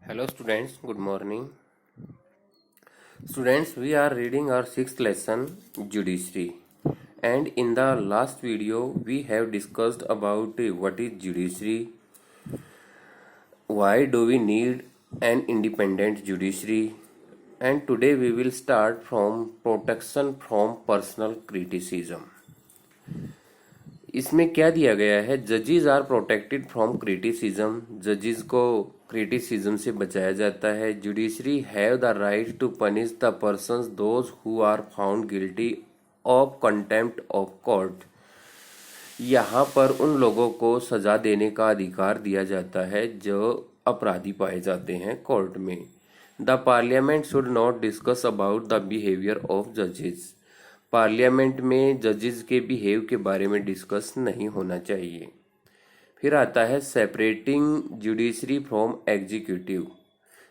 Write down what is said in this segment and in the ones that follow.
Hello students, good morning. Students, we are reading our sixth lesson, Judiciary. And in the last video, we have discussed about what is judiciary, why do we need an independent judiciary, and today we will start from protection from personal criticism. इसमें क्या दिया गया है? जजेस are protected from criticism, जजेस को criticism से बचाया जाता है. Judiciary have the right to punish the persons those who are found guilty of contempt of court. यहाँ पर उन लोगों को सजा देने का अधिकार दिया जाता है जो अपराधी पाए जाते हैं कोर्ट में. The parliament should not discuss about the behaviour of जजेस. पार्लियामेंट में जजेस के बिहेव के बारे में डिस्कस नहीं होना चाहिए. फिर आता है separating judiciary from executive.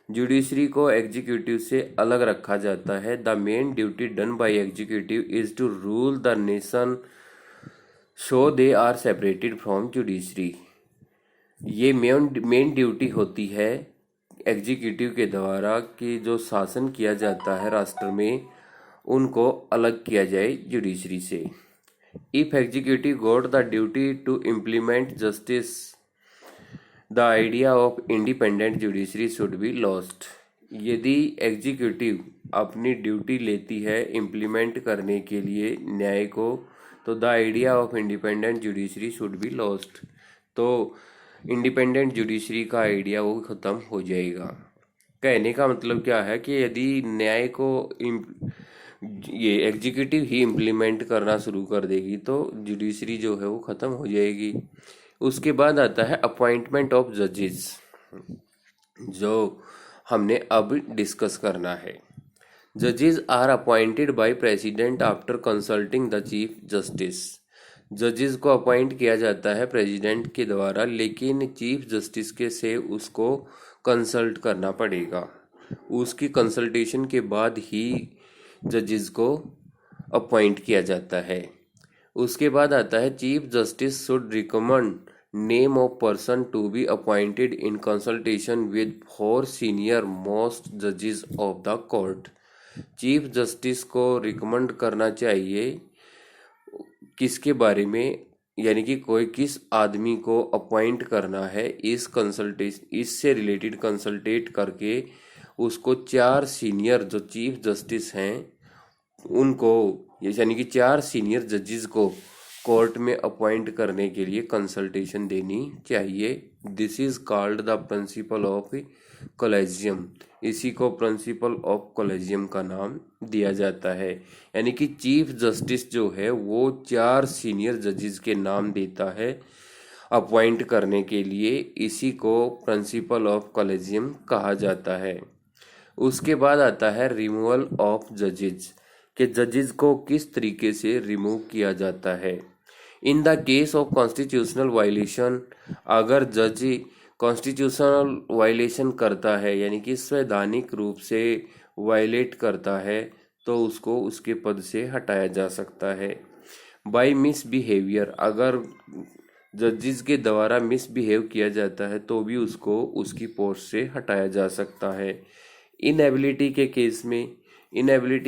Judiciary को एग्जीक्यूटिव से अलग रखा जाता है. The main duty done by executive is to rule the nation, so they are separated from judiciary. ये मेन ड्यूटी होती है एग्जीक्यूटिव के द्वारा कि जो शासन किया जाता है राष्ट्र में उनको अलग किया जाए जुडिशरी से. If executive got the duty to implement justice, the idea of independent judiciary should be lost. यदि एग्जीक्यूटिव अपनी ड्यूटी लेती है इम्प्लीमेंट करने के लिए न्याय को, तो the idea of independent judiciary should be lost. तो इंडिपेंडेंट जुडिशरी का आइडिया वो खत्म हो जाएगा. कहने का मतलब क्या है कि यदि न्याय को ये एग्जीक्यूटिव ही इम्प्लीमेंट करना शुरू कर देगी तो जुडिशरी जो है वो ख़त्म हो जाएगी. उसके बाद आता है अपॉइंटमेंट ऑफ जजेस, जो हमने अब डिस्कस करना है. जजेस are appointed by president after consulting the chief justice. जजेस को अपॉइंट किया जाता है प्रेसिडेंट के द्वारा, लेकिन चीफ जस्टिस के से उसको कंसल्ट करना पड़ेगा. उसकी कंसल्टेशन के बाद ही जजेस को अपॉइंट किया जाता है. उसके बाद आता है chief justice should recommend name of person to be appointed in consultation with 4 senior most जजेस of the court. Chief justice को रिकमेंड करना चाहिए किसके बारे में, यानी कि कोई किस आदमी को अपॉइंट करना है. इस कंसल्टेशन इससे रिलेटेड कंसल्टेट करके उसको 4 सीनियर जो चीफ जस्टिस हैं उनको, यानी कि 4 सीनियर जजेस को कोर्ट में अपॉइंट करने के लिए कंसल्टेशन देनी चाहिए. This is called the principle of collegium. इसी को प्रिंसिपल ऑफ कॉलेजियम का नाम दिया जाता है. यानी कि चीफ जस्टिस जो है वो 4 सीनियर जजेस के नाम देता है अपॉइंट करने के लिए. इसी को प्रिंसिपल ऑफ कॉलेजियम कहा जाता है. उसके बाद आता है रिमूवल ऑफ जजेस, कि जजेस को किस तरीके से रिमूव किया जाता है. In the case of constitutional violation, अगर जज कॉन्स्टिट्यूशनल वायलेशन करता है यानी कि संवैधानिक रूप से वायलेट करता है, तो उसको उसके पद से हटाया जा सकता है. बाय मिसबिहेवियर, अगर जजेस के द्वारा मिसबिहेव किया जाता है तो भी उसको उसकी पोस्ट से हटाया जा सकता है. इनएबिलिटी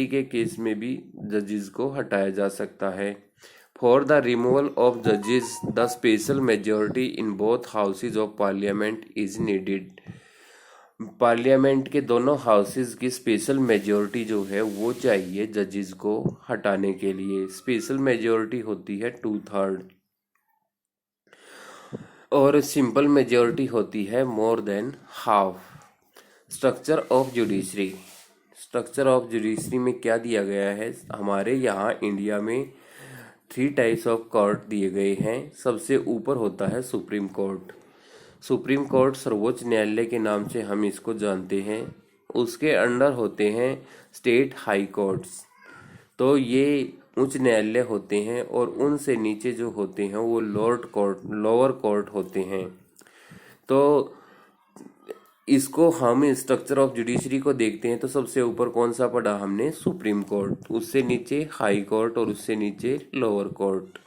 के केस में भी जजेस को हटाया जा सकता है. फॉर द रिमूवल ऑफ जजेस the special majority in both houses of parliament is needed. Parliament के दोनों हाउसेज की स्पेशल मेजॉरिटी जो है वो चाहिए जजेस को हटाने के लिए. स्पेशल मेजॉरिटी होती है 2/3 और सिंपल मेजॉरिटी होती है more than half. Structure of judiciary. Structure of judiciary में क्या दिया गया है? हमारे यहाँ इंडिया में 3 टाइप्स ऑफ कोर्ट दिए गए हैं. सबसे ऊपर होता है सुप्रीम कोर्ट. सुप्रीम कोर्ट सर्वोच्च न्यायालय के नाम से हम इसको जानते हैं. उसके अंडर होते हैं स्टेट हाई कोर्ट्स, तो ये उच्च न्यायालय होते हैं, और उनसे नीचे जो होते हैं वो लोअर कोर्ट होते हैं. तो इसको हम स्ट्रक्चर ऑफ जुडिशरी को देखते हैं तो सबसे ऊपर कौन सा पढ़ा हमने? Supreme court. उससे नीचे हाई कोर्ट और उससे नीचे लोअर कोर्ट.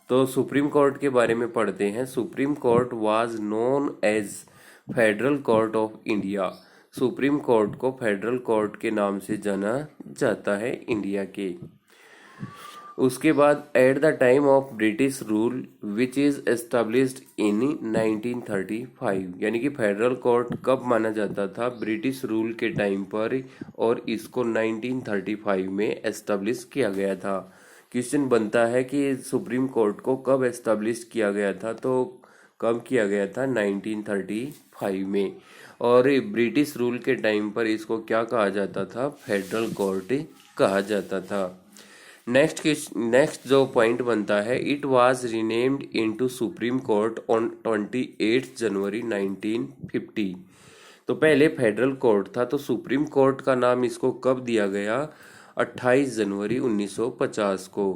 तो सुप्रीम कोर्ट के बारे में पढ़ते हैं. Supreme court was known as federal court of India. Supreme court को फेडरल कोर्ट के नाम से जाना जाता है इंडिया के। उसके बाद at the time of British rule which is established in 1935, यानी कि फेडरल कोर्ट कब माना जाता था? ब्रिटिश रूल के टाइम पर, और इसको 1935 में एस्टेब्लिश किया गया था। क्वेश्चन बनता है कि सुप्रीम कोर्ट को कब एस्टेब्लिश किया गया था? तो कब किया गया था? 1935 में। और ब्रिटिश रूल के टाइम पर इसको क्या कहा जाता था? फेडरल कोर्ट कहा जाता था। नेक्स्ट जो पॉइंट बनता है, it was renamed into supreme court on 28 जनवरी 1950। तो पहले फेडरल कोर्ट था, तो सुप्रीम कोर्ट का नाम इसको कब दिया गया? 28 जनवरी 1950 को।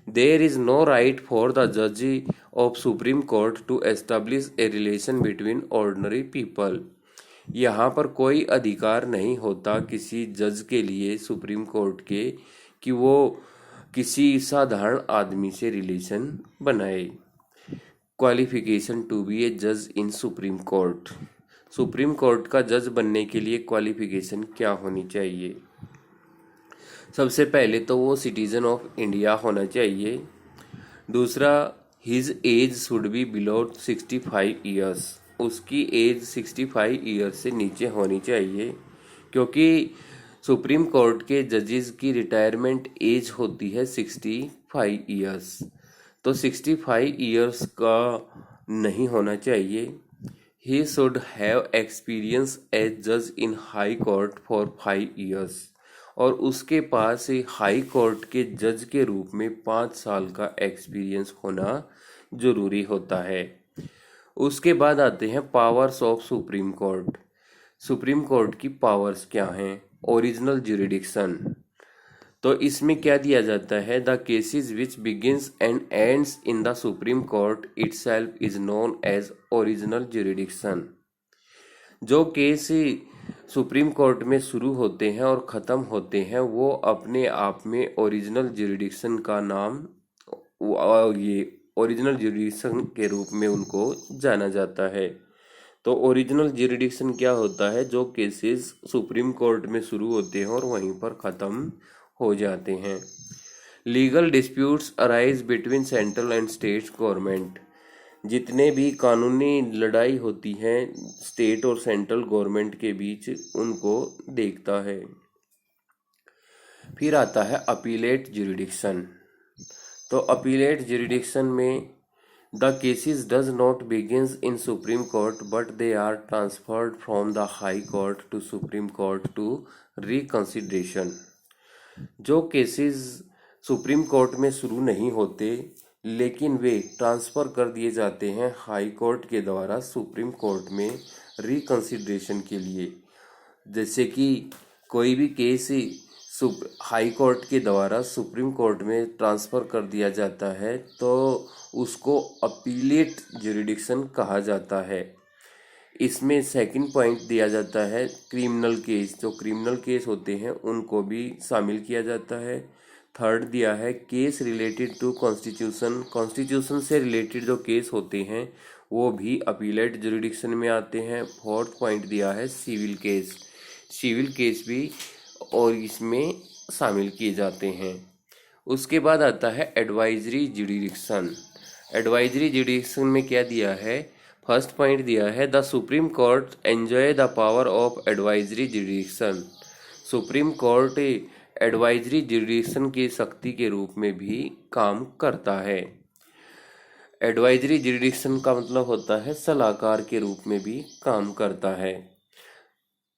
There is no right for the जज of supreme court to establish a relation between ordinary people. यहाँ पर कोई अधिकार नहीं होता किसी जज के लिए सुप्रीम कोर्ट के कि वो किसी साधारण आदमी से रिलेशन बनाए। क्वालिफिकेशन टू बी ए जज इन सुप्रीम कोर्ट। सुप्रीम कोर्ट का जज बनने के लिए क्वालिफिकेशन क्या होनी चाहिए? सबसे पहले तो वो सिटीजन ऑफ इंडिया होना चाहिए। दूसरा, his age should be below 65 years. उसकी एज 65 ईयर्स से नीचे होनी चाहिए, क्योंकि सुप्रीम कोर्ट के जजेस की रिटायरमेंट एज होती है 65 ईयर्स। तो 65 ईयर्स का नहीं होना चाहिए। He should have experience as जज in high court for 5 years, और उसके पास हाई कोर्ट के जज के रूप में 5 साल का एक्सपीरियंस होना जरूरी होता है। उसके बाद आते हैं powers of supreme court. Supreme court की पावर्स क्या हैं? Original jurisdiction. तो इसमें क्या दिया जाता है? The cases which begins and ends in the supreme court itself is known as original jurisdiction. जो केस सुप्रीम कोर्ट में शुरू होते हैं और ख़त्म होते हैं, वो अपने आप में ओरिजिनल ज्यूरिडिक्शन का नाम, ये ओरिजिनल ज्यूरिडिक्शन के रूप में उनको जाना जाता है। तो ओरिजिनल ज्यूरिडिक्शन क्या होता है? जो केसेस सुप्रीम कोर्ट में शुरू होते हैं और वहीं पर ख़त्म हो जाते हैं। Legal disputes arise between central and state government. जितने भी कानूनी लड़ाई होती है स्टेट और सेंट्रल गवर्नमेंट के बीच, उनको देखता है। फिर आता है अपीलेट ज्यूरिडिक्शन। तो अपीलेट ज्यूरिडिक्शन में the cases does not begins in supreme court but they are transferred from the high court to supreme court to reconsideration. जो केसेस सुप्रीम कोर्ट में शुरू नहीं होते, लेकिन वे ट्रांसफ़र कर दिए जाते हैं हाई कोर्ट के द्वारा सुप्रीम कोर्ट में रिकंसिडरेशन के लिए। जैसे कि कोई भी केस हाई कोर्ट के द्वारा सुप्रीम कोर्ट में ट्रांसफ़र कर दिया जाता है, तो उसको अपीलेट ज्यूरिडिक्शन कहा जाता है। इसमें सेकंड पॉइंट दिया जाता है क्रिमिनल केस। जो क्रिमिनल केस होते हैं उनको भी शामिल किया जाता है। थर्ड दिया है case related to constitution. Constitution से रिलेटेड जो केस होते हैं वो भी अपीलेट ज्यूरिडिक्शन में आते हैं। फोर्थ पॉइंट दिया है सिविल केस। सिविल केस भी और इसमें शामिल किए जाते हैं। उसके बाद आता है एडवाइजरी ज्यूरिडिक्शन। एडवाइजरी ज्यूरिडिक्शन में क्या दिया है? फर्स्ट पॉइंट दिया है the supreme court enjoy the power of advisory jurisdiction. Supreme court advisory jurisdiction की शक्ति के रूप में भी काम करता है। एडवाइजरी ज्यूरिडिक्शन का मतलब होता है सलाहकार के रूप में भी काम करता है।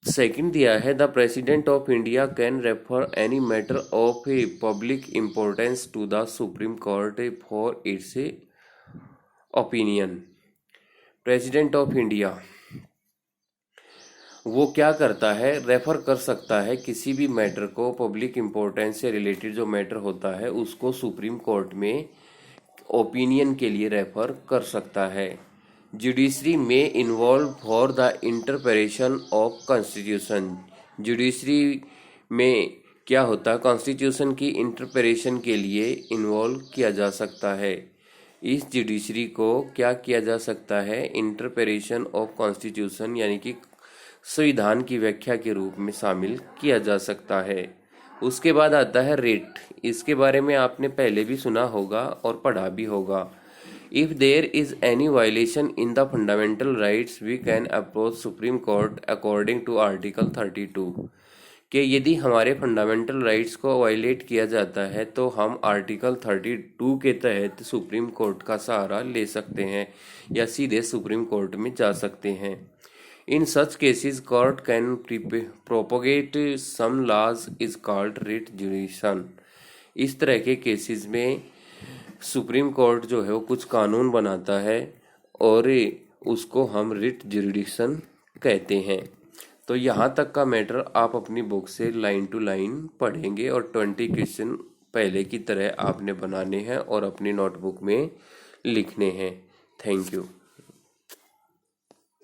सेकंड दिया है the president of India can refer any matter of a public importance to the supreme court for its opinion. President of India वो क्या करता है? रेफर कर सकता है किसी भी मैटर को, पब्लिक इम्पोर्टेंस से रिलेटेड जो मैटर होता है उसको सुप्रीम कोर्ट में ओपिनियन के लिए रेफर कर सकता है। जुडिशरी में involve for the interpretation of constitution. Judiciary में क्या होता है? कॉन्स्टिट्यूशन की इंटरप्रिटेशन के लिए इन्वॉल्व किया जा सकता है। इस जुडिशरी को क्या किया जा सकता है, इंटरप्रिटेशन ऑफ कॉन्स्टिट्यूशन यानी कि संविधान की व्याख्या के रूप में शामिल किया जा सकता है। उसके बाद आता है रिट। इसके बारे में आपने पहले भी सुना होगा और पढ़ा भी होगा। If there is any violation in the fundamental rights we can approach supreme court according to article 32 कि यदि हमारे फंडामेंटल राइट्स को वायलेट किया जाता है तो हम आर्टिकल 32 के तहत सुप्रीम कोर्ट का सहारा ले सकते हैं या सीधे सुप्रीम कोर्ट में जा सकते हैं। In such cases court can propagate some laws is called writ jurisdiction. इस तरह के केसेस में सुप्रीम कोर्ट जो है वो कुछ कानून बनाता है और उसको हम रिट जुडिक्शन कहते हैं। तो यहाँ तक का मैटर आप अपनी बुक से लाइन टू लाइन पढ़ेंगे और 20 क्वेश्चन पहले की तरह आपने बनाने हैं और अपनी नोटबुक में लिखने हैं। Thank you.